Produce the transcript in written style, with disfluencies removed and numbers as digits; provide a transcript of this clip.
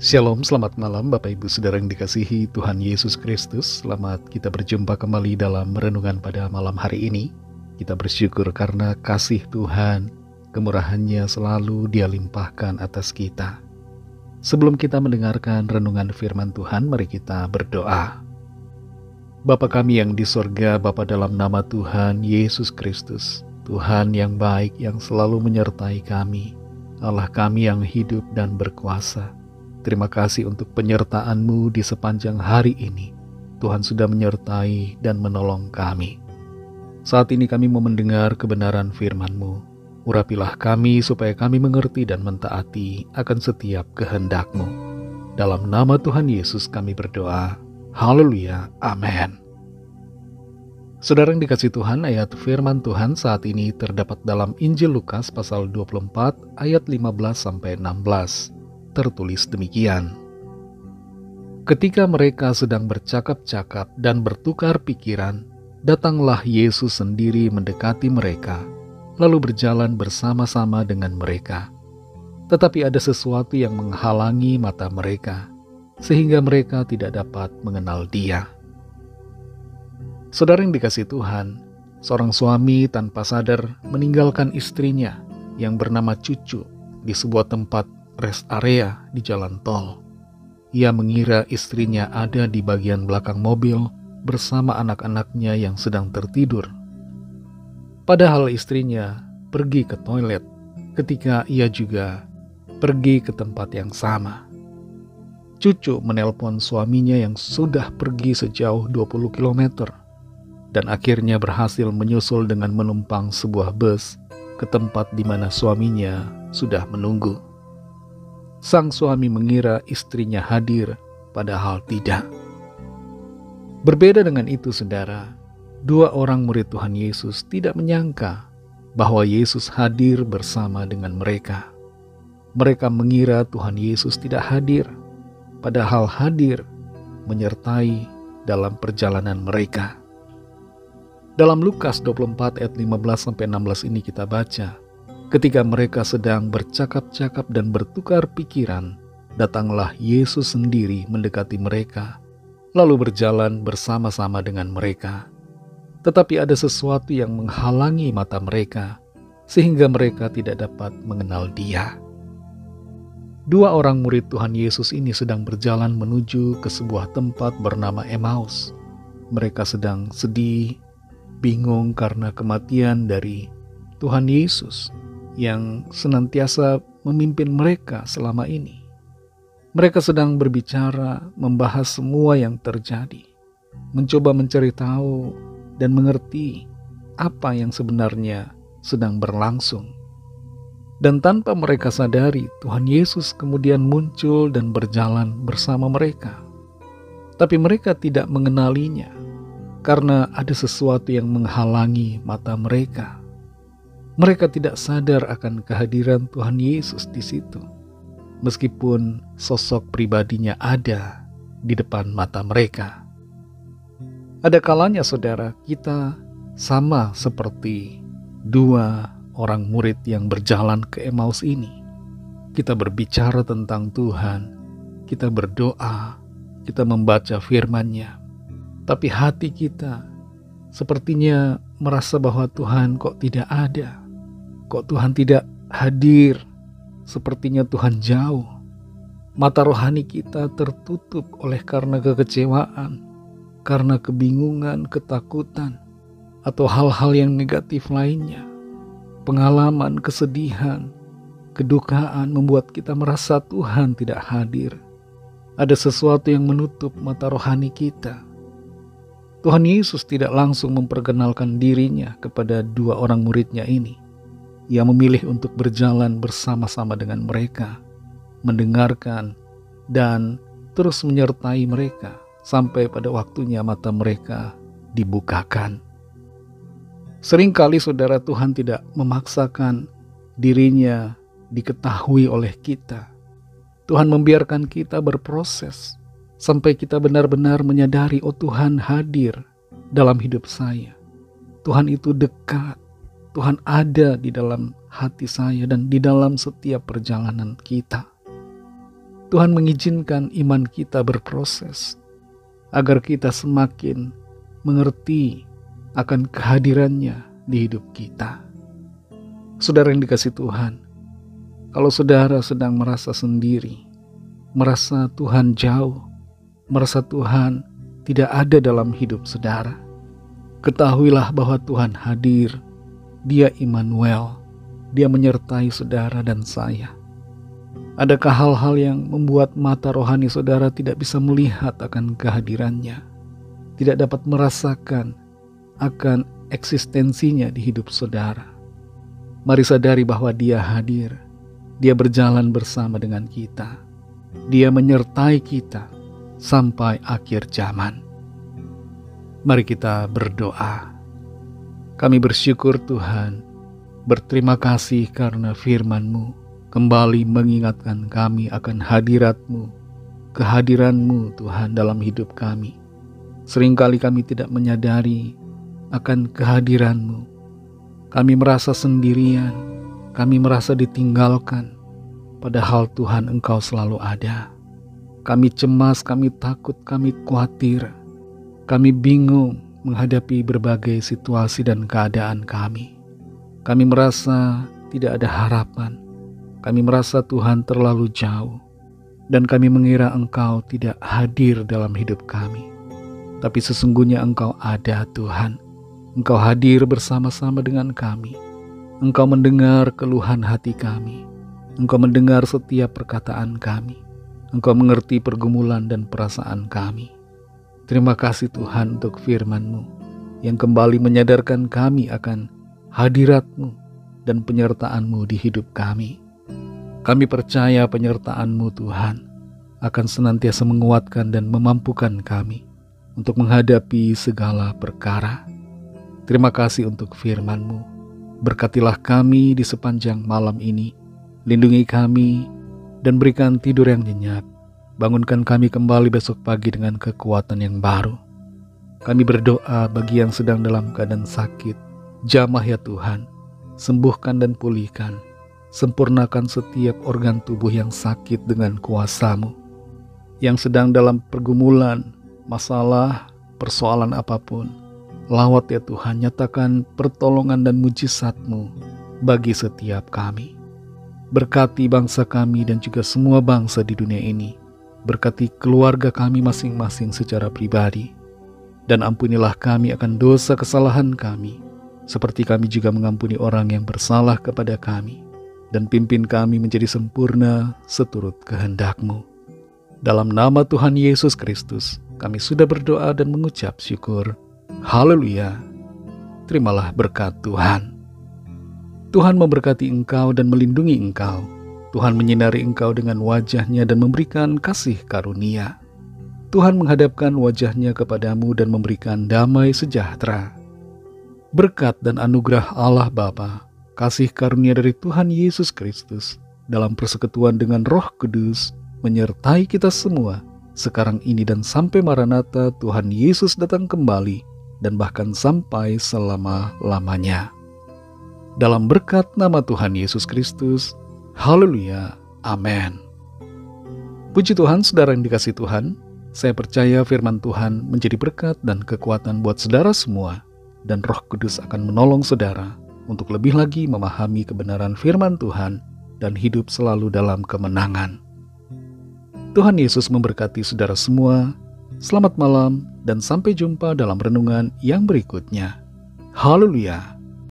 Shalom, selamat malam Bapak Ibu Saudara yang dikasihi Tuhan Yesus Kristus. Selamat kita berjumpa kembali dalam renungan pada malam hari ini. Kita bersyukur karena kasih Tuhan, kemurahan-Nya selalu Dia limpahkan atas kita. Sebelum kita mendengarkan renungan firman Tuhan, mari kita berdoa. Bapa kami yang di sorga, Bapa dalam nama Tuhan Yesus Kristus, Tuhan yang baik yang selalu menyertai kami, Allah kami yang hidup dan berkuasa. Terima kasih untuk penyertaan-Mu di sepanjang hari ini. Tuhan sudah menyertai dan menolong kami. Saat ini kami mau mendengar kebenaran firman-Mu. Urapilah kami supaya kami mengerti dan mentaati akan setiap kehendak-Mu. Dalam nama Tuhan Yesus kami berdoa. Haleluya. Amin. Saudara yang dikasihi Tuhan, ayat firman Tuhan saat ini terdapat dalam Injil Lukas pasal 24 ayat 15-16. Tertulis demikian. Ketika mereka sedang bercakap-cakap dan bertukar pikiran, datanglah Yesus sendiri mendekati mereka, lalu berjalan bersama-sama dengan mereka. Tetapi ada sesuatu yang menghalangi mata mereka, sehingga mereka tidak dapat mengenal Dia. Saudara yang dikasihi Tuhan, seorang suami tanpa sadar meninggalkan istrinya yang bernama Cucu di sebuah tempat rest area di jalan tol. Ia mengira istrinya ada di bagian belakang mobil bersama anak-anaknya yang sedang tertidur. Padahal istrinya pergi ke toilet ketika ia juga pergi ke tempat yang sama. Cucu menelpon suaminya yang sudah pergi sejauh 20 km dan akhirnya berhasil menyusul dengan menumpang sebuah bus ke tempat di mana suaminya sudah menunggu. Sang suami mengira istrinya hadir, padahal tidak. Berbeda dengan itu, saudara, dua orang murid Tuhan Yesus tidak menyangka bahwa Yesus hadir bersama dengan mereka. Mereka mengira Tuhan Yesus tidak hadir, padahal hadir menyertai dalam perjalanan mereka. Dalam Lukas 24 ayat 15-16 ini kita baca, ketika mereka sedang bercakap-cakap dan bertukar pikiran, datanglah Yesus sendiri mendekati mereka, lalu berjalan bersama-sama dengan mereka. Tetapi ada sesuatu yang menghalangi mata mereka, sehingga mereka tidak dapat mengenal Dia. Dua orang murid Tuhan Yesus ini sedang berjalan menuju ke sebuah tempat bernama Emmaus. Mereka sedang sedih, bingung karena kematian dari Tuhan Yesus yang senantiasa memimpin mereka selama ini. Mereka sedang berbicara, membahas semua yang terjadi, mencoba mencari tahu dan mengerti apa yang sebenarnya sedang berlangsung. Dan tanpa mereka sadari, Tuhan Yesus kemudian muncul dan berjalan bersama mereka. Tapi mereka tidak mengenalinya, karena ada sesuatu yang menghalangi mata mereka. Mereka tidak sadar akan kehadiran Tuhan Yesus di situ, meskipun sosok pribadinya ada di depan mata mereka. Ada kalanya, saudara, kita sama seperti dua orang murid yang berjalan ke Emmaus ini. Kita berbicara tentang Tuhan, kita berdoa, kita membaca firman-Nya, tapi hati kita sepertinya merasa bahwa Tuhan kok tidak ada. Kok Tuhan tidak hadir? Sepertinya Tuhan jauh. Mata rohani kita tertutup oleh karena kekecewaan, karena kebingungan, ketakutan, atau hal-hal yang negatif lainnya. Pengalaman, kesedihan, kedukaan membuat kita merasa Tuhan tidak hadir. Ada sesuatu yang menutup mata rohani kita. Tuhan Yesus tidak langsung memperkenalkan dirinya kepada dua orang muridnya ini. Ia memilih untuk berjalan bersama-sama dengan mereka, mendengarkan, dan terus menyertai mereka sampai pada waktunya mata mereka dibukakan. Seringkali, saudara, Tuhan tidak memaksakan dirinya diketahui oleh kita. Tuhan membiarkan kita berproses sampai kita benar-benar menyadari, oh Tuhan hadir dalam hidup saya. Tuhan itu dekat. Tuhan ada di dalam hati saya dan di dalam setiap perjalanan kita. Tuhan mengizinkan iman kita berproses, agar kita semakin mengerti akan kehadirannya di hidup kita. Saudara yang dikasihi Tuhan, kalau saudara sedang merasa sendiri, merasa Tuhan jauh, merasa Tuhan tidak ada dalam hidup saudara, ketahuilah bahwa Tuhan hadir. Dia Immanuel, Dia menyertai saudara dan saya. Adakah hal-hal yang membuat mata rohani saudara tidak bisa melihat akan kehadirannya, tidak dapat merasakan akan eksistensinya di hidup saudara? Mari sadari bahwa Dia hadir. Dia berjalan bersama dengan kita. Dia menyertai kita sampai akhir zaman. Mari kita berdoa. Kami bersyukur Tuhan, berterima kasih karena firman-Mu kembali mengingatkan kami akan hadirat-Mu, kehadiran-Mu Tuhan dalam hidup kami. Seringkali kami tidak menyadari akan kehadiran-Mu. Kami merasa sendirian, kami merasa ditinggalkan, padahal Tuhan Engkau selalu ada. Kami cemas, kami takut, kami khawatir, kami bingung menghadapi berbagai situasi dan keadaan kami. Kami merasa tidak ada harapan. Kami merasa Tuhan terlalu jauh, dan kami mengira Engkau tidak hadir dalam hidup kami. Tapi sesungguhnya Engkau ada Tuhan. Engkau hadir bersama-sama dengan kami. Engkau mendengar keluhan hati kami. Engkau mendengar setiap perkataan kami. Engkau mengerti pergumulan dan perasaan kami. Terima kasih Tuhan untuk firman-Mu yang kembali menyadarkan kami akan hadirat-Mu dan penyertaan-Mu di hidup kami. Kami percaya penyertaan-Mu Tuhan akan senantiasa menguatkan dan memampukan kami untuk menghadapi segala perkara. Terima kasih untuk firman-Mu. Berkatilah kami di sepanjang malam ini. Lindungi kami dan berikan tidur yang nyenyak. Bangunkan kami kembali besok pagi dengan kekuatan yang baru. Kami berdoa bagi yang sedang dalam keadaan sakit. Jamah ya Tuhan, sembuhkan dan pulihkan. Sempurnakan setiap organ tubuh yang sakit dengan kuasa-Mu. Yang sedang dalam pergumulan, masalah, persoalan apapun, lawat ya Tuhan, nyatakan pertolongan dan mujizat-Mu bagi setiap kami. Berkati bangsa kami dan juga semua bangsa di dunia ini. Berkati keluarga kami masing-masing secara pribadi. Dan ampunilah kami akan dosa kesalahan kami, seperti kami juga mengampuni orang yang bersalah kepada kami. Dan pimpin kami menjadi sempurna seturut kehendak-Mu. Dalam nama Tuhan Yesus Kristus, kami sudah berdoa dan mengucap syukur. Haleluya. Terimalah berkat Tuhan. Tuhan memberkati engkau dan melindungi engkau. Tuhan menyinari engkau dengan wajah-Nya dan memberikan kasih karunia. Tuhan menghadapkan wajah-Nya kepadamu dan memberikan damai sejahtera. Berkat dan anugerah Allah Bapa, kasih karunia dari Tuhan Yesus Kristus, dalam persekutuan dengan Roh Kudus, menyertai kita semua, sekarang ini dan sampai Maranatha Tuhan Yesus datang kembali, dan bahkan sampai selama-lamanya. Dalam berkat nama Tuhan Yesus Kristus, haleluya, amin. Puji Tuhan, saudara yang dikasihi Tuhan, saya percaya firman Tuhan menjadi berkat dan kekuatan buat saudara semua, dan Roh Kudus akan menolong saudara untuk lebih lagi memahami kebenaran firman Tuhan dan hidup selalu dalam kemenangan. Tuhan Yesus memberkati saudara semua. Selamat malam dan sampai jumpa dalam renungan yang berikutnya. Haleluya.